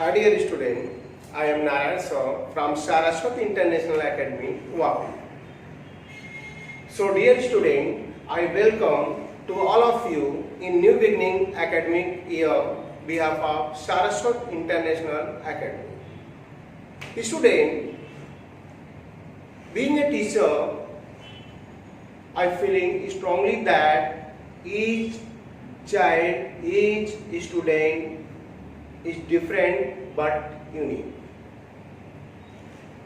Hi dear student, I am Narayan Saw from Saraswati International Academy, Vapi. So dear student, I welcome to all of you in New Beginning Academic Year behalf of Saraswati International Academy. Student, being a teacher, I feeling strongly that each child, each student is different but unique.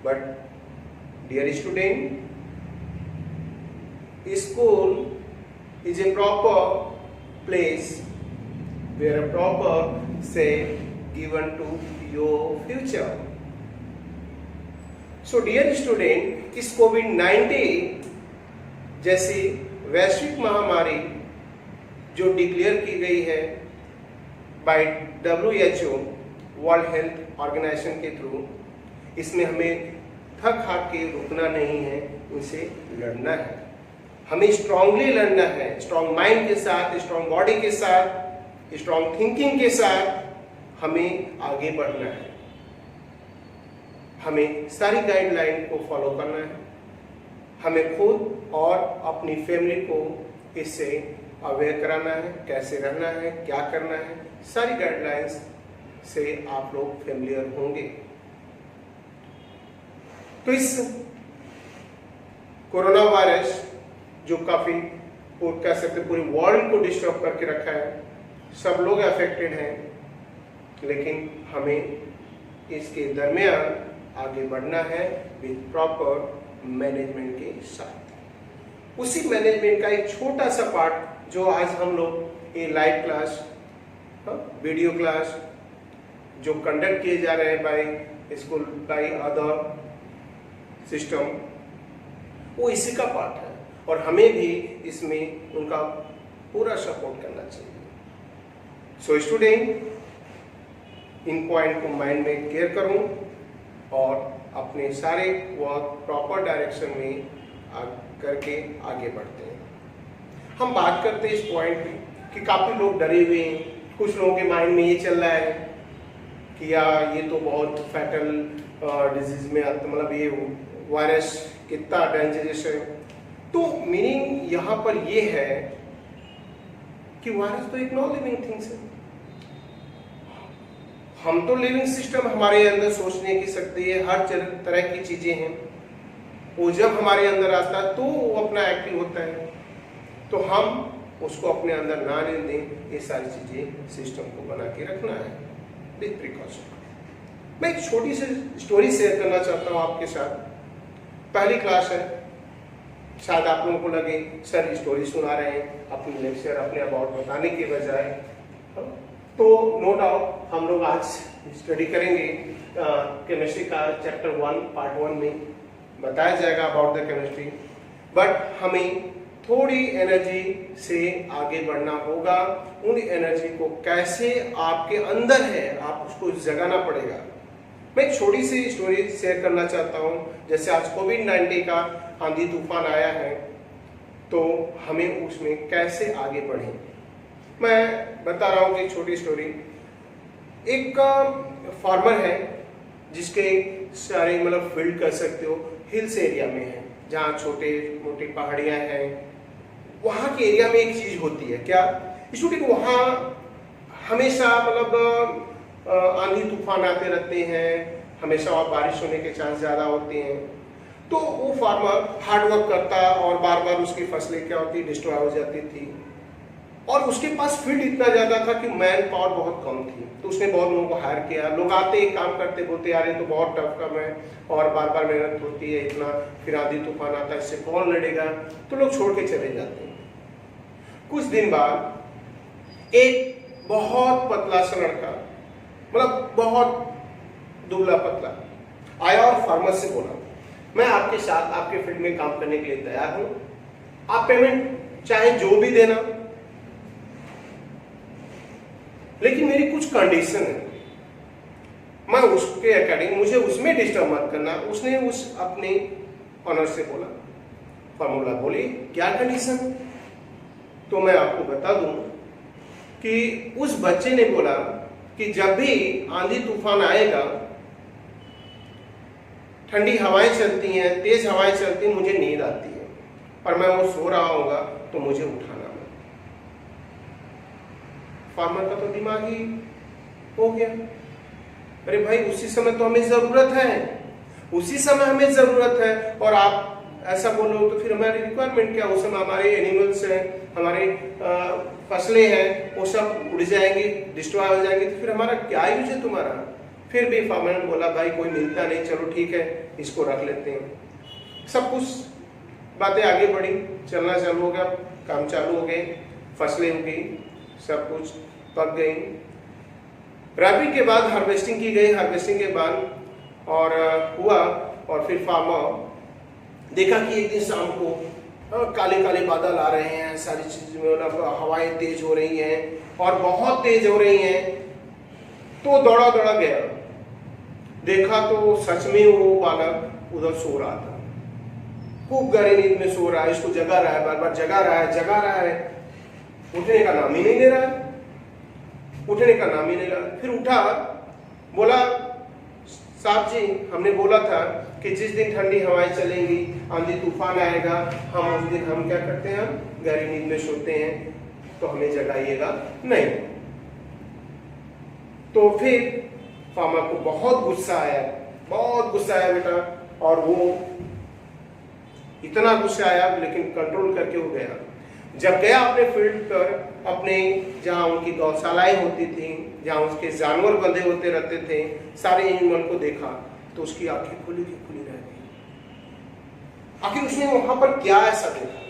But dear student, school is a proper place where a proper say given to your future. So dear student, इस कोविड-19 जैसी वैश्विक महामारी जो declare की गई है बाय WHO world health organisation के थ्रू, इसमें हमें थक हार के रुकना नहीं है, उनसे लड़ना है। हमें स्ट्रांगली लड़ना है, स्ट्रांग माइंड के साथ, स्ट्रांग बॉडी के साथ, स्ट्रांग थिंकिंग के साथ हमें आगे बढ़ना है। हमें सारी गाइडलाइन को फॉलो करना है। हमें खुद और अपनी फैमिली को इससे अवेयर कराना है, कैसे रहना है, क्या करना है, सारी गाइडलाइंस से आप लोग फेमिलियर होंगे। तो इस कोरोना वायरस जो काफी कह सकते पूरे वर्ल्ड को डिस्टर्ब करके रखा है, सब लोग अफेक्टेड हैं, लेकिन हमें इसके दरमियान आगे बढ़ना है विद प्रॉपर मैनेजमेंट के साथ। उसी मैनेजमेंट का एक छोटा सा पार्ट जो आज हम लोग ये लाइव क्लास, वीडियो क्लास जो कंडक्ट किए जा रहे हैं by school, by other system, वो इसी का पार्ट है और हमें भी इसमें उनका पूरा सपोर्ट करना चाहिए। सो स्टूडेंट, इन पॉइंट को माइंड में क्लियर करूं और अपने सारे वर्क प्रॉपर डायरेक्शन में करके आगे बढ़ते हैं। हम बात करते हैं इस पॉइंट पे कि काफी लोग डरे हुए हैं। कुछ लोगों के माइंड में ये चल रहा है कि यार ये तो बहुत फैटल डिजीज में मतलब ये वायरस कितना डेंजरस है। तो मीनिंग यहाँ पर ये है कि वायरस तो एक नॉन लिविंग थिंग्स है। हम तो लिविंग सिस्टम, हमारे अंदर सोचने की शक्ति है, हर तरह की चीजें हैं। वो जब हमारे अंदर आता है तो वो अपना एक्टिव होता है, तो हम उसको अपने अंदर ना लेने दें। ये सारी चीजें सिस्टम को बना के रखना है विद प्रिकॉशन। मैं एक छोटी सी स्टोरी शेयर करना चाहता हूँ आपके साथ। पहली क्लास है, शायद आप लोगों को लगे सर स्टोरी सुना रहे हैं, अपनी लेक्चर अपने अबाउट बताने के बजाय। तो नो डाउट हम लोग आज स्टडी करेंगे केमिस्ट्री का चैप्टर 1 पार्ट 1 में बताया जाएगा अबाउट द केमिस्ट्री। बट हमें थोड़ी एनर्जी से आगे बढ़ना होगा। उन एनर्जी को कैसे आपके अंदर है, आप उसको जगाना पड़ेगा। मैं एक छोटी सी स्टोरी शेयर करना चाहता हूँ। जैसे आज कोविड-19 का आंधी तूफान आया है, तो हमें उसमें कैसे आगे बढ़ें। मैं बता रहा हूँ कि छोटी स्टोरी। एक फार्मर है जिसके सारे मतलब फील्ड कर सकते हो हिल्स एरिया में है, जहाँ छोटे मोटे पहाड़ियाँ हैं। वहाँ के एरिया में एक चीज होती है क्या स्टूडेंट, वहाँ हमेशा मतलब आंधी तूफान आते रहते हैं, हमेशा वहाँ बारिश होने के चांस ज्यादा होते हैं। तो वो फार्मर हार्ड वर्क करता और बार बार उसकी फसलें क्या होती, डिस्ट्रॉय हो जाती थी। और उसके पास फील्ड इतना ज्यादा था कि मैन पावर बहुत कम थी। तो उसने बहुत लोगों को हायर किया। लोग आते काम करते, बोलते यार ये तो बहुत टफ काम है और बार बार मेहनत होती है इतना, फिर आंधी तूफान आता है, इससे कौन लड़ेगा। तो लोग छोड़ के चले जाते हैं। कुछ दिन बाद एक बहुत पतला सा लड़का, मतलब बहुत दुबला पतला, आया और फार्मर से बोला मैं आपके साथ आपके फील्ड में काम करने के लिए तैयार हूं, आप पेमेंट चाहे जो भी देना, लेकिन मेरी कुछ कंडीशन है। मैं उसके अकॉर्डिंग, मुझे उसमें डिस्टर्ब मत करना। उसने उस अपने ऑनर से बोला। फार्मूला बोली क्या कंडीशन। तो मैं आपको बता दूं कि उस बच्चे ने बोला कि जब भी आंधी तूफान आएगा, ठंडी हवाएं चलती हैं, तेज हवाएं चलती हैं, मुझे नींद आती है और मैं वो सो रहा होगा तो मुझे उठाना मत। फार्मर का तो दिमाग ही हो गया, अरे भाई उसी समय तो हमें जरूरत है, उसी समय हमें जरूरत है, और आप ऐसा बोलो तो फिर हमारी रिक्वायरमेंट क्या? उस समय हमारे एनिमल्स हैं, हमारे फसलें हैं, वो सब उड़ जाएंगे, डिस्ट्रॉय हो जाएंगे, तो फिर हमारा क्या यूज है तुम्हारा? फिर भी फार्मर ने बोला भाई कोई मिलता नहीं, चलो ठीक है इसको रख लेते हैं। सब कुछ बातें आगे बढ़ी, चलना चालू हो गया, काम चालू हो गए, फसलें हो गई, सब कुछ पक गई। रबी के बाद हार्वेस्टिंग की गई, हार्वेस्टिंग के बाद और हुआ, और फिर फार्मर देखा कि एक दिन शाम को काले काले बादल आ रहे हैं, सारी चीज में हवाएं तेज हो रही हैं और बहुत तेज हो रही हैं, तो दौड़ा दौड़ा गया, देखा तो सच में वो बालक उधर सो रहा था, खूब गहरी नींद में सो रहा है, इसको जगा रहा है, बार बार जगा रहा है, उठने का नाम ही नहीं ले रहा है, उठने का नाम ही नहीं ले रहा। फिर उठा, बोला साहब जी हमने बोला था कि जिस दिन ठंडी हवाएं चलेंगी, आंधी तूफान आएगा, हम उस दिन हम क्या करते हैं, गहरी नींद में सोते हैं, तो हमें जगाइएगा नहीं। तो फिर फार्मर को बहुत गुस्सा आया बेटा, और वो इतना गुस्सा आया लेकिन कंट्रोल करके वो गया। जब गया अपने फील्ड पर, अपने जहाँ उनकी गौशालाएं होती थी, जहाँ उसके जानवर बंधे होते रहते थे, सारे एनिमल को देखा तो उसकी आंखें खुली की खुली रह गई। आखिर उसने वहां पर क्या ऐसा देखा?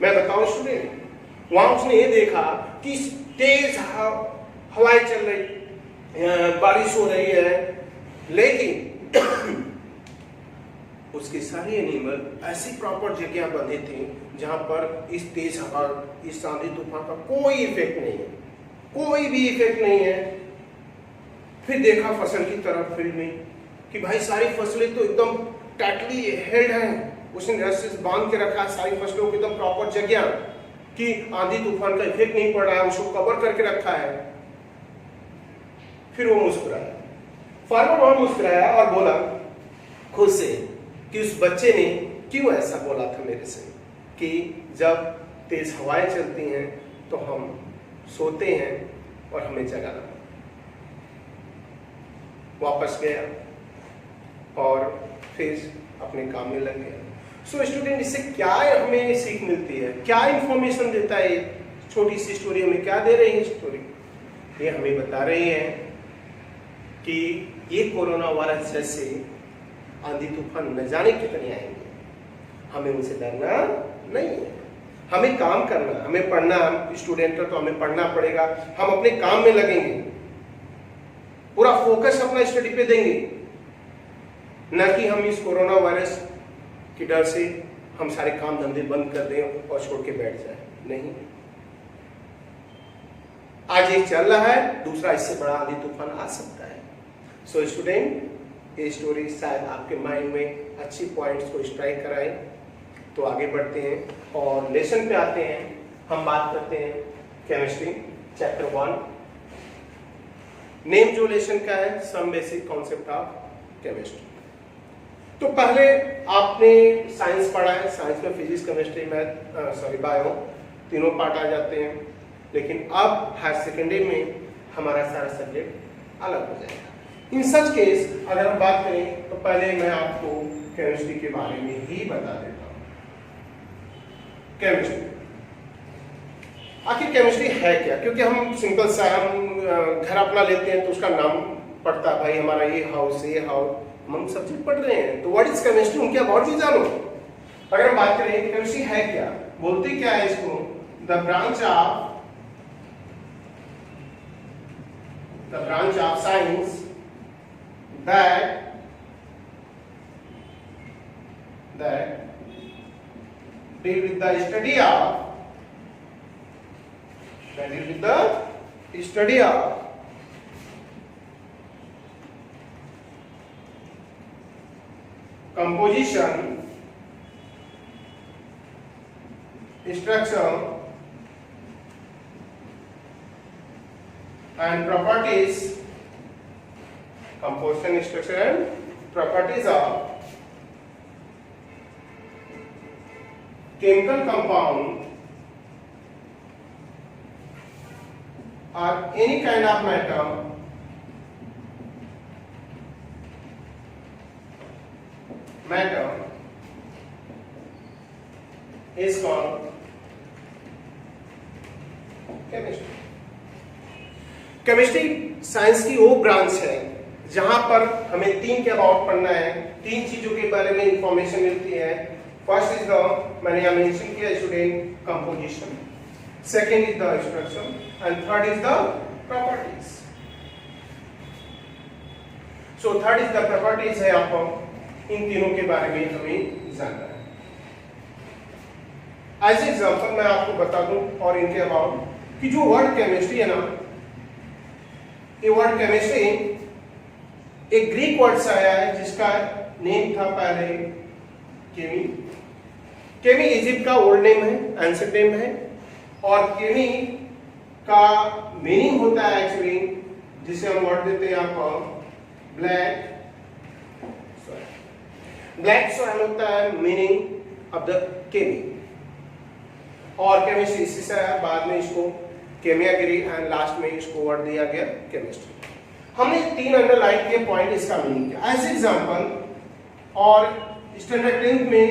मैं बताऊं स्टूडेंट, वहां उसने ये देखा कि तेज हवाएं चल रही, बारिश हो रही है, लेकिन उसके सारे एनिमल ऐसी प्रॉपर जगह बंधे थे जहां पर इस तेज हवा, इस आंधी तूफान का कोई इफेक्ट नहीं है, कोई भी इफेक्ट नहीं है। फिर देखा फसल की तरफ फील्ड में कि भाई सारी फसलें तो एकदम टाइटली हेल्ड हैं, उसने रस्सी से बांध के रखा है सारी फसलों को एकदम प्रॉपर जगह कि आंधी तूफान का इफेक्ट नहीं पड़ रहा है, उसको कवर करके रखा है। फिर वो मुस्कुराया, फार्मर वहां मुस्कुराया और बोला खुद से कि उस बच्चे ने क्यों ऐसा बोला था मेरे से कि जब तेज हवाएं चलती हैं तो हम सोते हैं और हमें जगाना। वापस गया और फिर अपने काम में लग गया। सो स्टूडेंट, इससे क्या हमें सीख मिलती है, क्या इंफॉर्मेशन देता है छोटी सी स्टोरी? हमें क्या दे रही है स्टोरी? ये हमें बता रही है कि ये कोरोना वायरस जैसे आंधी तूफान न जाने कितने आएंगे, हमें उनसे डरना नहीं है, हमें काम करना, हमें पढ़ना, हम स्टूडेंट तो हमें पढ़ना पड़ेगा, हम अपने काम में लगेंगे, पूरा फोकस अपना स्टडी पे देंगे, न कि हम इस कोरोना वायरस के डर से हम सारे काम धंधे बंद कर दें और छोड़ के बैठ जाए। नहीं, आज एक चल रहा है, दूसरा इससे बड़ा आंधी तूफान आ सकता है। सो स्टूडेंट, ये स्टोरी शायद आपके माइंड में अच्छी पॉइंट्स को स्ट्राइक कराए। तो आगे बढ़ते हैं और लेसन पे आते हैं। हम बात करते हैं केमिस्ट्री चैप्टर 1। नेम जो लेसन का है, some basic concept of chemistry. तो पहले आपने साइंस पढ़ा है, साइंस में फिजिक्स, केमिस्ट्री, मैथ, बायो तीनों पार्ट आ जाते हैं, लेकिन अब हायर सेकेंडरी में हमारा सारा सब्जेक्ट अलग हो जाएगा। इन सच केस अगर हम बात करें तो पहले मैं आपको केमिस्ट्री के बारे में ही बता देता हूं। केमिस्ट्री, आखिर केमिस्ट्री है क्या? क्योंकि हम सिंपल सा हम घर अपना लेते हैं तो उसका नाम पढ़ता है, भाई हमारा ये हाउस, ये हाउस, हम सब्जेक्ट पढ़ रहे हैं, तो व्हाट इज केमिस्ट्री, उनके अबाउट भी जानो। अगर हम बात करें केमिस्ट्री है क्या, बोलते क्या है इसको, the branch of science that deal with the study of composition, structure and properties composition, structure and properties of chemical compound or any kind of matter is called chemistry. Chemistry science की वो branch है जहां पर हमें तीन के about पढ़ना है, तीन चीजों के बारे में इंफॉर्मेशन मिलती है। फर्स्ट इज द, मैंने यहां मेंशन किया student, composition, second is the structure and third is the properties. So third is the properties है, आपको इन तीनों के बारे में हमें जानना है। एज एग्जांपल मैं आपको बता दूं और इनके अबाउट कि जो वर्ड केमिस्ट्री है ना, ये वर्ड केमिस्ट्री एक ग्रीक वर्ड से आया है जिसका नेम था पहले केमी। केमी इजिप्ट का ओल्ड नेम है, एंशिएंट नेम है, और केमी का मीनिंग होता है एक्चुअली, जिसे हम वर्ड देते हैं आपको ब्लैक सॉइल होता है मीनिंग ऑफ द केमी। और केमिस्ट्री इसी से आया, बाद में इसको केमियागिरी एंड लास्ट में इसको वर्ड दिया गया केमिस्ट्री। हमने तीन अंडरलाइन किए पॉइंट, इसका मीनिंग क्या। एज एग्जांपल, और स्टैंडर्ड 10 में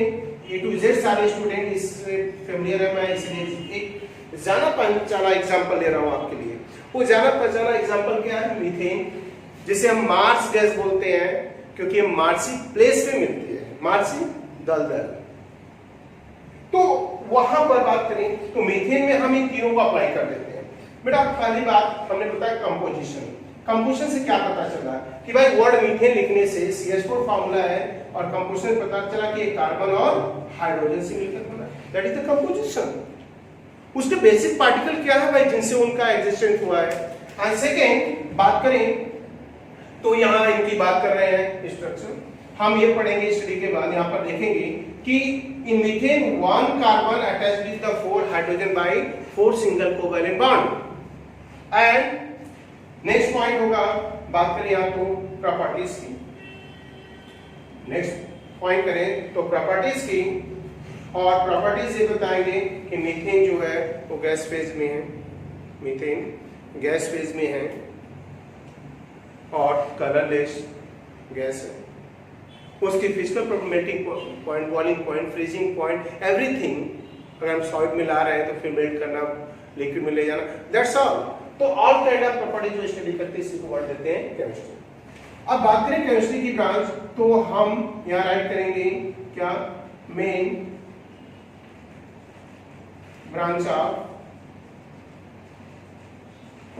ए टू जेड सारे स्टूडेंट इससे फेमिलियर है, मैं इसलिए एक जाना पहचाना एग्जांपल ले रहा हूं आपके लिए। वो जाना पहचाना एग्जांपल क्या है, मीथेन, जिसे हम मार्स गैस बोलते हैं क्योंकि मार्सी प्लेस में मिलती है, मार्सी दलदल। तो वहां पर बात करें तो मीथेन में हम इन तीनों को अप्लाई कर देते हैं। बेटा पहली बात हमने बताया कंपोजिशन। कंपोजिशन से क्या पता चला कि भाई वर्ड मीथेन लिखने से CH4 फार्मूला है और कंपोजिशन पता चला कि कार्बन और हाइड्रोजन से मिलकर बना, दैट इज द कंपोजिशन। उसके बेसिक पार्टिकल क्या है भाई जिनसे उनका एग्जिस्टेंस हुआ है। एंड सेकेंड बात करें तो यहाँ इनकी बात कर रहे हैं स्ट्रक्चर, हम ये पढ़ेंगे स्टडी के बाद, यहाँ पर देखेंगे कि in methane one carbon attached with the 4 hydrogen by 4 single covalent bond। And next point होगा, बात करें यहाँ तो प्रॉपर्टीज की। नेक्स्ट पॉइंट करें तो प्रॉपर्टीज की, और प्रॉपर्टीज ये बताएंगे कि मीथेन जो है वो गैस फेज में है, मीथेन गैस फेज में है और कलरलेस गैस है। उसकी physical property point, boiling point, freezing point, everything. अगर हम सॉलिड में ला रहे हैं तो फिर मेल्ट करना, लिक्विड में ले जाना, दैट्स ऑल। तो ऑल काइंड ऑफ प्रॉपर्टी जो स्टडी करते हैं इसी को वर्ड देते हैं केमिस्ट्री। अब बात करें केमिस्ट्री की ब्रांच, तो हम यहाँ राइट करेंगे क्या, main branch of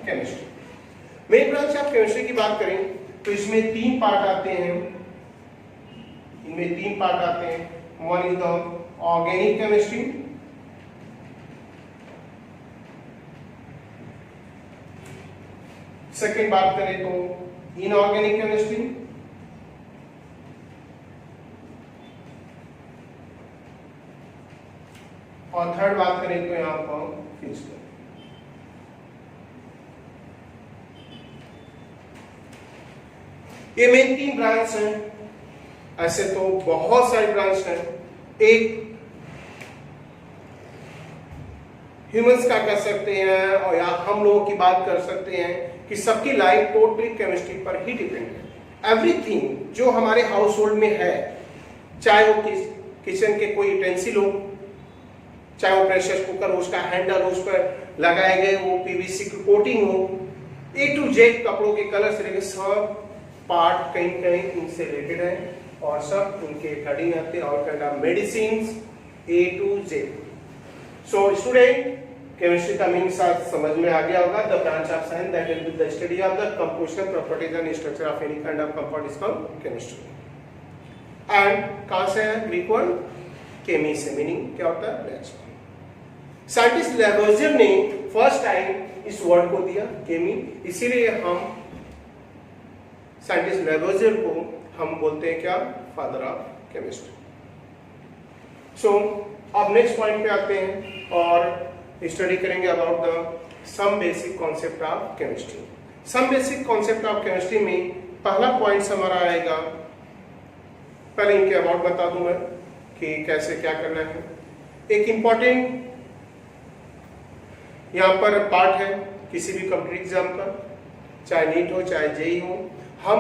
chemistry. Main branch of chemistry की बात करें तो इसमें तीन पार्ट आते हैं, इनमें तीन पार्ट आते हैं। One is the organic chemistry, second बात करें तो इनऑर्गेनिक केमिस्ट्री, और थर्ड बात करें तो यहां पर फिजिकल। ये मेन तीन ब्रांच हैं। ऐसे तो बहुत सारी ब्रांच हैं। एक ह्यूमंस का कर सकते हैं, और या हम लोगों की बात कर सकते हैं कि सबकी लाइफ टोटली केमिस्ट्री पर ही डिपेंड है। एवरीथिंग जो हमारे हाउस होल्ड में है, चाहे वो किचन के कोई यूटेंसिल हो, चाहे वो प्रेशर कुकर हो, उसका हैंडल हो, उस पर लगाए गए वो PVC की कोटिंग हो, A to Z कपड़ों के कलर से लेकर सब पार्ट कहीं कहीं इनसे रिलेटेड है, और सब उनके अकॉर्डिंग आते हैं। और kind of medicine A to Z। So student, chemistry का मीनिंग समझ में आ गया होगा। The branch of science that will be the study of the composition, properties and structure of any kind of compound is called chemistry. And कहां से है Greek word केमी से, मीनिंग क्या होता है, ब्लैक सॉइल। साइंटिस्ट लैवोइजियर ने फर्स्ट टाइम इस वर्ड को दिया केमी, इसीलिए हम साइंटिस्ट लैवोइजियर को हम बोलते हैं क्या, फादर ऑफ केमिस्ट्री। सो अब नेक्स्ट पॉइंट पे आते हैं और स्टडी करेंगे about the some basic concept of chemistry. Some basic concept of chemistry में पहला पॉइंट हमारा आएगा, पहले इनके अबाउट बता दूं मैं कि कैसे क्या करना है। एक इंपॉर्टेंट यहाँ पर पार्ट है किसी भी कॉम्पिटिटिव एग्जाम का, चाहे नीट हो चाहे जेई हो। हम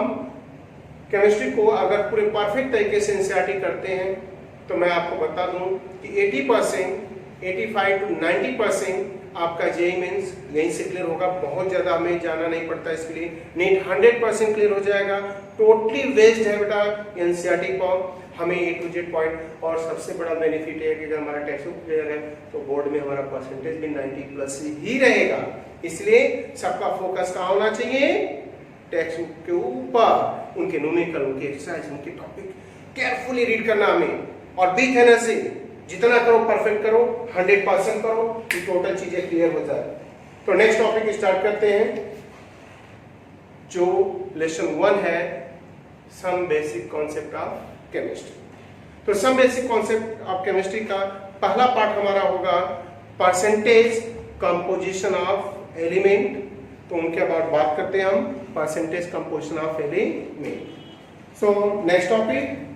केमिस्ट्री को अगर पूरे परफेक्ट तरीके से एनसीईआरटी करते हैं तो मैं आपको बता दूं कि 80%, 85 to 90% आपका जेई मेंस यहीं से क्लियर होगा। बहुत ज़्यादा हमें जाना नहीं पड़ता इसके लिए। नीट 100% क्लियर हो जाएगा। टोटली वेस्ट है बेटा एनसीईआरटी फॉर्म, हमें ए टू जेड पॉइंट। और सबसे बड़ा बेनिफिट है कि अगर हमारा टेक्स्ट बुक क्लियर है तो बोर्ड में हमारा परसेंटेज भी 90+ ही रहेगा। इसलिए सबका फोकस कहाँ होना चाहिए? टेक्स्ट बुक के ऊपर, उनके न्यूमेरिकल, उनके एक्सरसाइज, उनके टॉपिक केयरफुली रीड करना हमें। और बिग एनर्जी जितना करो परफेक्ट करो, 100% करो कि टोटल चीजें क्लियर हो जाए। तो नेक्स्ट टॉपिक स्टार्ट करते हैं, जो लेसन 1 है, some basic concept of chemistry. तो some basic concept of chemistry का पहला पार्ट हमारा होगा परसेंटेज कंपोजिशन ऑफ एलिमेंट। तो उनके बाद बात करते हैं हम percentage composition of element. So next topic,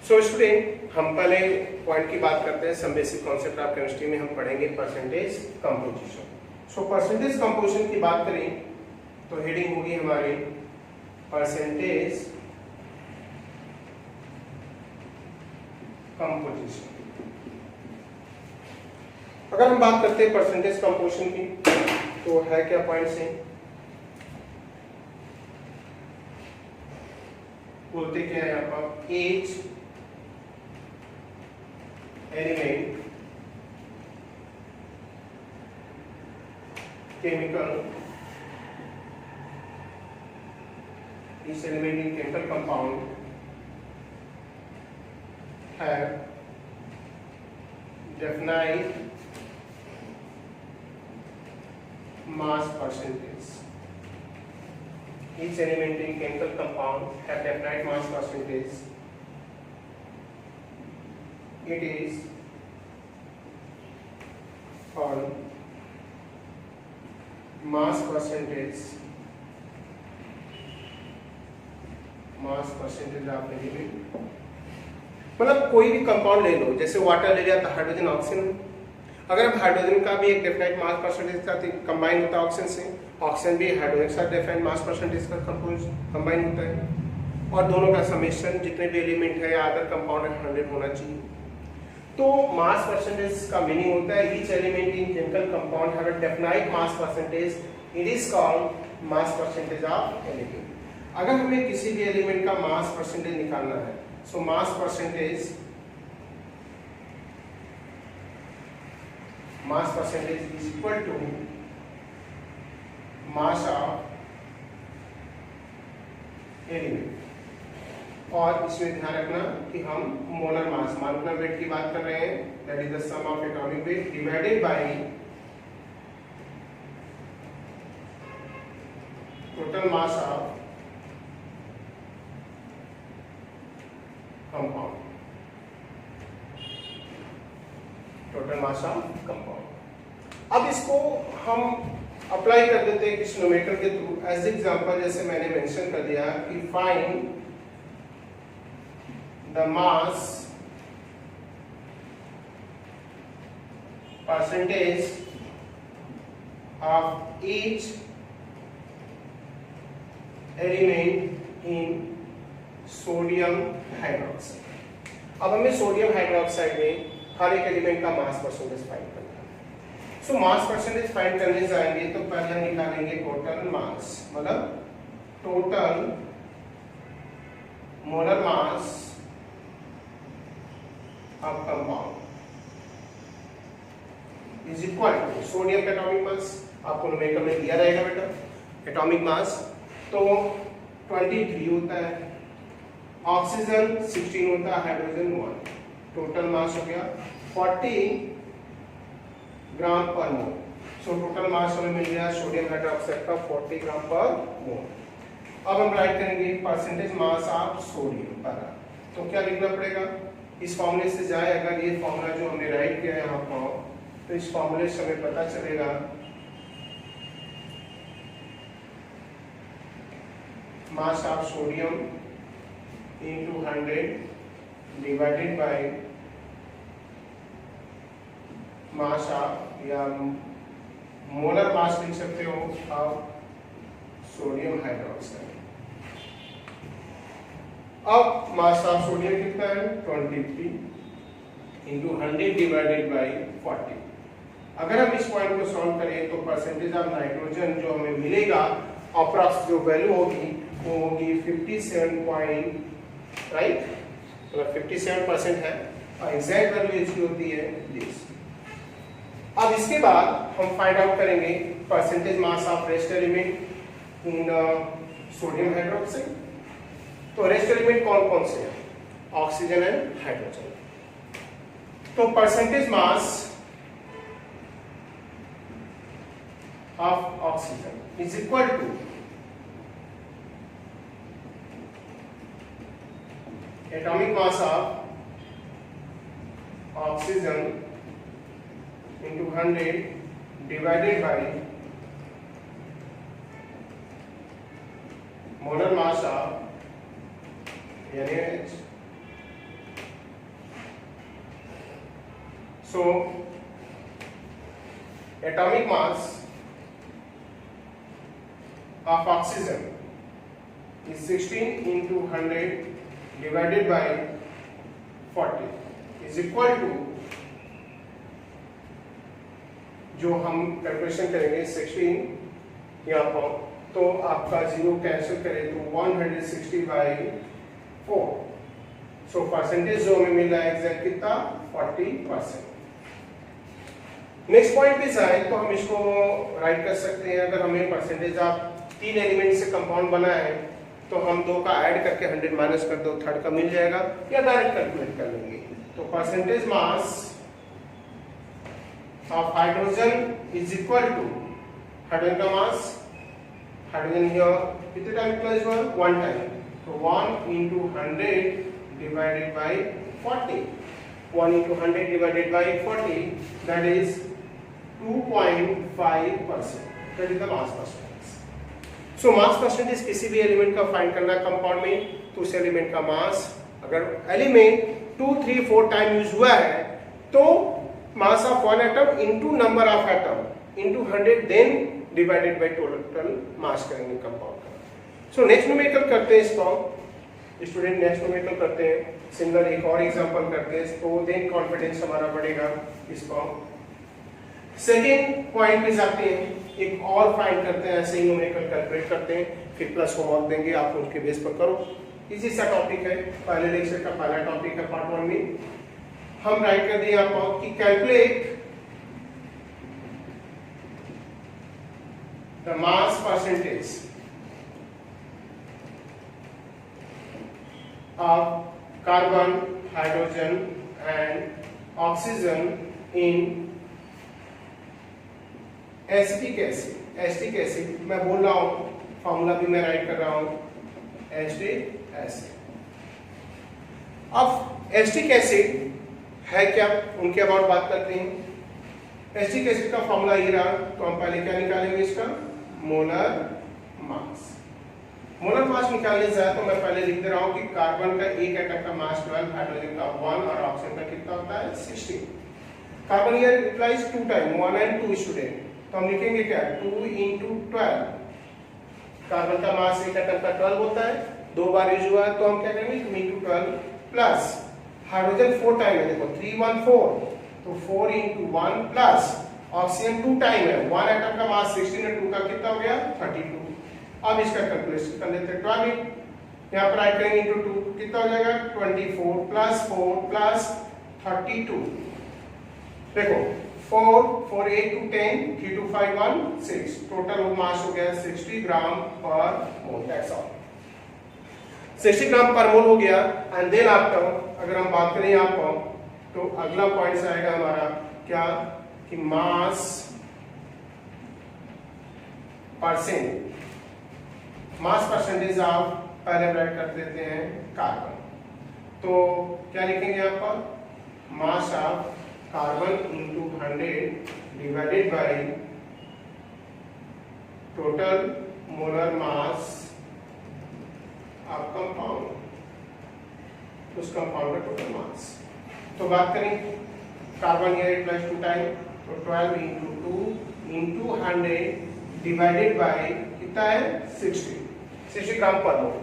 so student हम पहले पॉइंट की बात करते हैं। Some basic concept of chemistry में हम पढ़ेंगे percentage composition. So percentage composition की बात करें तो हेडिंग होगी हमारी परसेंटेज कंपोजिशन। अगर हम बात करते हैं परसेंटेज कंपोजिशन की तो है क्या पॉइंट्स हैं? बोलते क्या है यहाँ पर? As element, chemical, each element in chemical compound have definite mass percentage. Each element in chemical compound have definite mass percentage. It is called mass percentage of element. मतलब कोई भी कंपाउंड ले लो, जैसे वाटर ले लिया तो हाइड्रोजन ऑक्सीजन। अगर अब हाइड्रोजन का भी एक डेफिनेट मास परसेंटेज के साथ कंबाइन होता है ऑक्सीजन से, ऑक्सीजन भी हाइड्रोजन के साथ डेफिनेट मास परसेंटेज का कंबाइन होता है। और दोनों का समेशन जितने भी एलिमेंट है या अदर कंपाउंड है 100 होना चाहिए। तो मास परसेंटेज का मीनिंग होता है each element in chemical compound have a definite mass percentage, it is called mass percentage of element. अगर हमें किसी भी एलिमेंट का मास परसेंटेज निकालना है, so mass percentage is equal to mass of element. और इसमें ध्यान रखना कि हम मोलर मास, मॉलिक्यूलर वेट की बात कर रहे हैं, that is the sum of atomic weight divided by total mass of compound, total mass of compound. अब इसको हम अप्लाई कर देते हैं किस न्यूमेरिकल के थ्रू। एज एग्जांपल जैसे मैंने मेंशन कर दिया कि find the mass percentage of each element in sodium hydroxide। अब हमें सोडियम हाइड्रोक्साइड में हर एक एलिमेंट का मास परसेंटेज फाइंड करना है। सो मास परसेंटेज फाइंड करने जाएंगे तो पहले हम निकालेंगे टोटल मास, मतलब total molar mass of compound is equal to sodium का एटॉमिक मास, आपको न्यूमेरिकल में दिया रहेगा बेटा एटॉमिक मास, तो 23 होता है, ऑक्सीजन 16 होता है, हाइड्रोजन 1, टोटल मास हो गया 40 ग्राम पर मोल। सो टोटल मास हमें मिल गया सोडियम हाइड्रोक्साइड का 40 ग्राम पर मोल। अब हम राइट करेंगे परसेंटेज मास ऑफ सोडियम पर, तो क्या लिखना पड़ेगा? इस फॉर्मूले से जाए, अगर ये फॉर्मूला जो हमने राइट किया है यहाँ पर, तो इस फॉर्मूले से हमें पता चलेगा mass of sodium into 100 divided by mass of या मोलर मास लिख सकते हो ऑफ सोडियम हाइड्रोक्साइड। अब मास ऑफ सोडियम कितना है 23 into 100 डिवाइडेड बाय 40। अगर हम इस पॉइंट को सॉल्व करें तो परसेंटेज ऑफ नाइट्रोजन जो हमें मिलेगा अप्रॉक्स जो वैल्यू होगी वो होगी 57 राइट, मतलब 57% है और एग्जैक्ट वैल्यू इसकी होती है दिस। अब इसके बाद हम फाइंड आउट करेंगे percentage mass of rest element in sodium hydroxide. तो रेस्ट एलिमेंट कौन कौन से हैं, ऑक्सीजन एंड हाइड्रोजन। तो percentage mass of oxygen is equal to atomic mass of oxygen into 100 divided by molar mass of NaOH. So atomic mass of oxygen is 16 into 100 divided by 40 is equal to, जो हम calculation करेंगे 16 यहाँ पर, तो आपका zero cancel करें तो 160/4। So percentage जो हमें मिल रहा है एग्जैक्ट कितना 40%। नेक्स्ट पॉइंट पे जाए तो हम इसको राइट कर सकते हैं। अगर हमें परसेंटेज ऑफ 3 एलिमेंट से कंपाउंड बना है तो हम 2 का ऐड करके 100 माइनस कर दो, थर्ड का मिल जाएगा, या डायरेक्ट कैलकुलेट कर लेंगे। तो percentage mass of hydrogen is equal to hydrogen का mass, hydrogen here कितने टाइम प्लस हुआ 1 टाइम, तो 1 into 100 divided by 40, 1 into 100 divided by 40 that is 2.5%, that is the mass percentage। so mass percentage किसी भी element का find करना compound में, तो उस एलिमेंट का मास अगर एलिमेंट 2, 3, 4 टाइम यूज हुआ है तो mass of one atom into number of atom into 100 then divided by total mass करेंगे कंपाउंड का। सो नेक्स्ट न्यूमेरिकल करते हैं इसको स्टूडेंट, नेक्स्ट न्यूमेरिकल करते हैं, सिमिलर एक और एग्जांपल करते हैं, तो देन कॉन्फिडेंस हमारा बढ़ेगा इसको। सेकेंड पॉइंट पे जाते हैं, एक और फाइंड करते हैं, ऐसे ही न्यूमेरिकल कैलकुलेट करते हैं, फिर प्लस होमवर्क देंगे, आप उनके बेस पर करो। इजी सा टॉपिक है, पहले लेक्चर का पहला टॉपिक है पार्ट 1 में। हम राइट कर दिए आपको कि calculate the mass percentage of carbon, hydrogen and oxygen in acetic acid. Acetic acid मैं बोल रहा हूं, फॉर्मूला भी मैं राइट कर रहा हूं, एसिटिक एसिड। अब एसिटिक एसिड है क्या, उनके अबाउट बात करते हैं। एसिटिक एसिड का फॉर्मूला ये रहा, तो हम पहले क्या निकालेंगे इसका मोलर मास। मोलर मास निकालने जाए तो मैं पहले लिख दे रहा हूं कि कार्बन का एक एटम का मास 12, हाइड्रोजन का 1 और ऑक्सीजन का कितना होता है 16। Carbon here implies 2 time 1 and 2 student, तो हम लिखेंगे क्या 2 into 12। कार्बन का मास एक एटम का 12 होता है, 2 बार यूज हुआ है तो हम क्या करेंगे 2 into 12 प्लस हाइड्रोजन 4 टाइम है, देखो 3, 1, 4, तो 4 into 1 प्लस ऑक्सीजन 2 टाइम है, 1 एटम का मास 16 है, 2 का कितना हो गया 32। अब इसका कैलकुलेशन कर लेते हैं 12, यहाँ पर ऐड करेंगे into 2 कितना हो जाएगा 24 प्लस 4 प्लस 32। देखो 4, 4, 8 to 10, 3 to 5, 1, 6, टोटल मास हो गया 60 ग्राम पर मोल, दैट्स ऑल। 60 ग्राम पर मोल हो गया। एंड देन आफ्टर अगर हम बात करें यहाँ पर तो अगला पॉइंट आएगा हमारा क्या कि मास परसेंट, मास परसेंटेज ऑफ, पहले राइट कर देते हैं कार्बन, तो क्या लिखेंगे यहाँ पर mass of carbon into 100 divided by total molar mass of compound, उस कंपाउंड का टोटल मास। तो बात करें कार्बन ये प्लस 2 टाइम, तो 12 इंटू 2 इंटू 100 डिवाइडेड बाय कितना है 60 ग्राम पर मोल।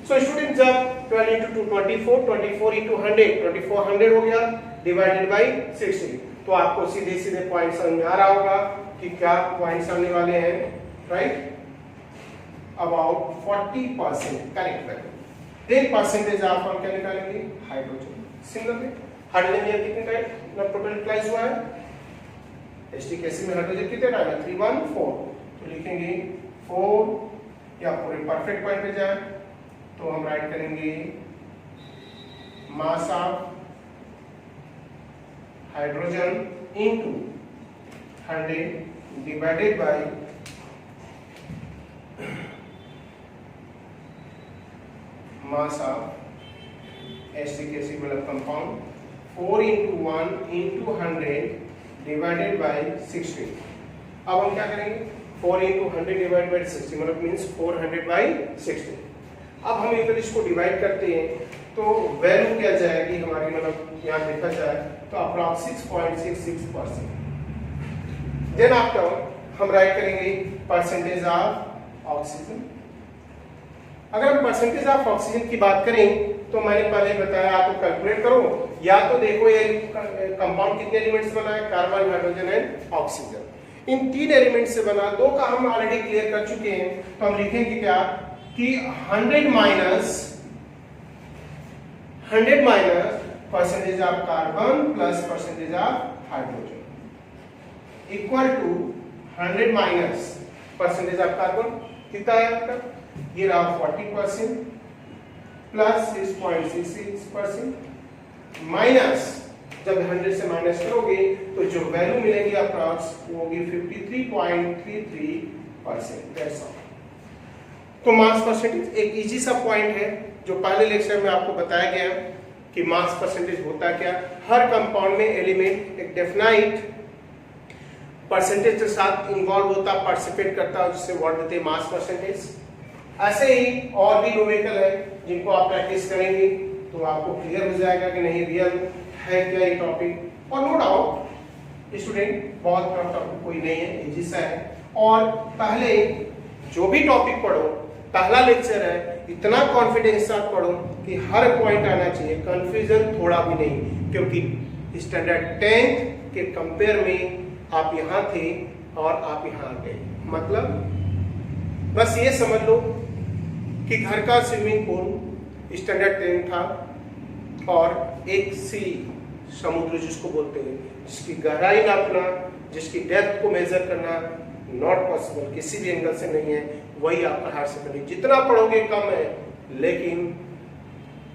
सो स्टूडेंट जब 12 इंटू 2 24, 24 इंटू 100 2400 हो गया डिवाइडेड बाय 60। तो आपको सीधे सीधे पॉइंट समझ में आ रहा होगा कि क्या पॉइंट्स आने वाले हैं, right? About 40% correct value. Then percentage of हम क्या निकालेंगे, हाइड्रोजन। सिमिलरली हाइड्रोजन ये कितने टाइम टोटल यूटिलाइज हुआ है, एस्टिक एसिड में हाइड्रोजन कितने टाइम है 3 1 4, तो लिखेंगे 4 या पूरे परफेक्ट पॉइंट पे जाए तो हम राइट करेंगे mass of hydrogen into 100 divided by mass of acetic acid मतलब compound 4 into 1 into 100 divided by 60। अब हम क्या करेंगे 4 इंटू 100 डिवाइड बाय 60 मतलब मीन्स 400 बाय 60। अब हम इधर इसको डिवाइड करते हैं तो वैल्यू क्या जाएगी हमारी, मतलब यहाँ देखा जाए तो अप्रॉक्स 6.66%। देन आफ्टर हम राइट करेंगे परसेंटेज ऑफ ऑक्सीजन। अगर हम परसेंटेज ऑफ ऑक्सीजन की बात करें तो मैंने पहले बताया आपको कैलकुलेट करो, या तो देखो ये कंपाउंड कितने एलिमेंट्स से बना है, carbon hydrogen and oxygen. In 3 element से बना, 2 का हम ऑलरेडी क्लियर कर चुके हैं, तो हम लिखेंगे क्या कि 100 minus percentage of carbon plus percentage of hydrogen equal to 100 minus percentage of carbon कितना है आपका, ये रहा 40% प्लस 6.66% माइनस जब 100 से माइनस करोगे तो जो वैल्यू मिलेगी अप्रॉक्स वो होगी 53.33%। That's all. तो मास परसेंटेज एक इजी सा पॉइंट है जो पहले लेक्चर में आपको बताया गया कि मास परसेंटेज होता क्या। हर कंपाउंड में एलिमेंट एक डेफिनाइट परसेंटेज के साथ इन्वॉल्व होता, पार्टिसिपेट करता है, जिससे वर्ड देते हैं मास परसेंटेज। ऐसे ही और भी न्यूमेरिकल है जिनको आप प्रैक्टिस करेंगे तो आपको क्लियर हो जाएगा कि नहीं रियल है क्या ये टॉपिक। और नो डाउट स्टूडेंट बहुत टॉपिक कोई नहीं है, इजी सा है। और पहले जो भी टॉपिक पढ़ो, पहला लेक्चर है, इतना कॉन्फिडेंस साथ पढ़ो कि हर पॉइंट आना चाहिए, कंफ्यूजन थोड़ा भी नहीं, क्योंकि स्टैंडर्ड 10th के कंपेयर में आप यहाँ थे और आप यहाँ आ गए। मतलब बस ये समझ लो कि घर का स्विमिंग पूल स्टैंडर्ड 10 था और एक सी समुद्र जिसको बोलते हैं, जिसकी गहराई नापना, जिसकी डेप्थ को मेजर करना नॉट पॉसिबल, किसी भी एंगल से नहीं है, वही आपका हायर सेकेंडरी। जितना पढ़ोगे कम है, लेकिन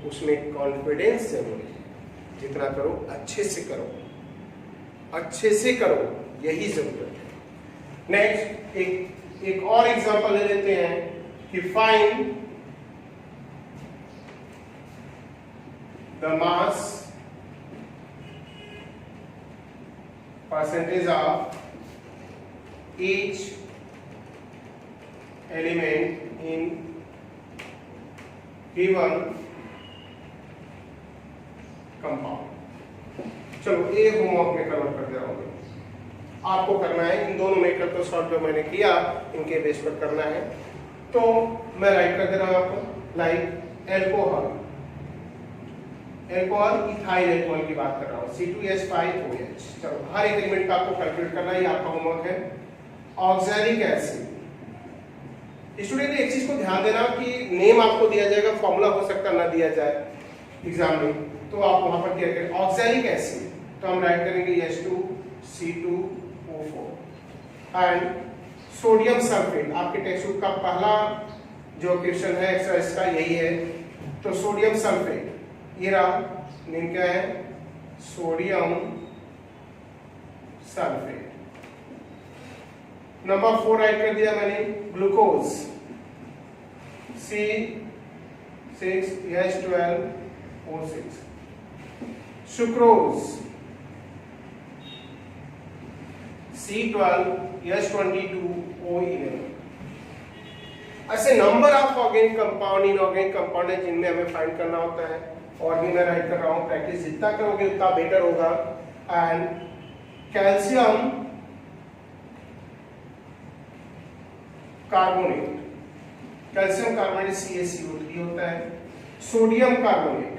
उसमें कॉन्फिडेंस जरूर है। जितना करो अच्छे से करो, अच्छे से करो, यही जरूरत है। नेक्स्ट एक और एग्जांपल ले लेते हैं कि find the mass percentage of each element in given compound। चलो ये होमवर्क में कन्वर्ट कर दे रहा हूं, आपको करना है। इन दोनों मेकर तो शॉर्ट जो मैंने किया इनके बेस पर करना है। तो मैं राइट कर दे रहा हूं आपको, लाइक एल्कोहल इथाइल एल्कोहल की बात कर रहा हूं, C2H5OH। चलो हर एक एलिमेंट का आपको कैलकुलेट करना है, ये आपका होमवर्क है। ऑक्सैलिक एसिड स्टूडेंट एक चीज को ध्यान देना कि नेम आपको दिया जाएगा, फॉर्मूला हो सकता ना दिया जाए एग्जाम में, तो आप वहां पर क्या करें ऑक्सैलिक एसिड, तो हम राइट करेंगे H2C2O4 एंड सोडियम सल्फेट। आपके टेक्स्ट बुक का पहला जो क्वेश्चन है एक्सरसाइज का यही है। तो सोडियम सल्फेट ये रहा, नेम क्या है सोडियम सल्फेट। नंबर 4 राइट कर दिया मैंने, glucose C6H12O6। Sucrose C12, S22, O11। ऐसे number of organic compound, inorganic compound है जिनमें हमें फाइंड करना होता है, और भी मैं राइट कर रहा हूँ। प्रैक्टिस जितना करोगे उतना बेटर होगा। And calcium carbonate, calcium carbonate CaCO3 होता है। सोडियम कार्बोनेट,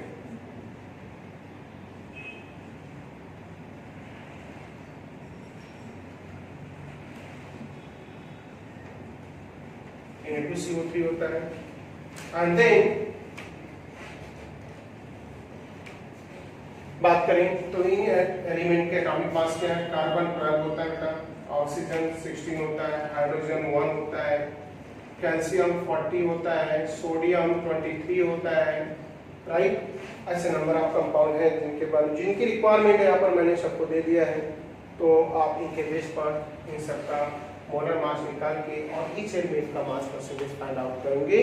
Na2CO3 होता है। एंड देन बात करें तो इन एलिमेंट के एटॉमिक मास क्या है? कार्बन 12 होता है बेटा, ऑक्सीजन 16 होता है, हाइड्रोजन 1 होता है, कैल्शियम 40 होता है, सोडियम 23 होता है, राइट। ऐसे नंबर ऑफ कंपाउंड है जिनकी रिक्वायरमेंट यहाँ पर मैंने सबको दे दिया है। तो आप इनके बेस पर इन सबका मोलर मास निकाल के और ईच एलिमेंट का मास परसेंटेज फाइंड आउट करेंगे,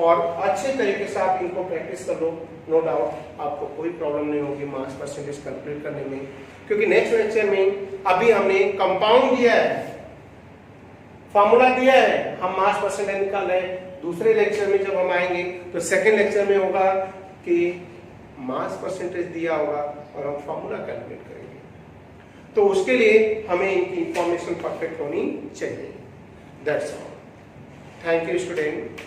और अच्छे तरीके से आप इनको प्रैक्टिस कर लो। नो डाउट आपको कोई प्रॉब्लम नहीं होगी मास परसेंटेज कैलकुलेट करने में, क्योंकि नेक्स्ट लेक्चर में अभी हमने कंपाउंड दिया है, फार्मूला दिया है, हम मास परसेंटेज निकाल रहे हैं। दूसरे लेक्चर में जब हम आएंगे तो सेकेंड लेक्चर में होगा कि मास परसेंटेज दिया होगा और हम फार्मूला कैलकुलेट करेंगे। तो उसके लिए हमें इनकी इंफॉर्मेशन परफेक्ट होनी चाहिए। That's all. Thank you student.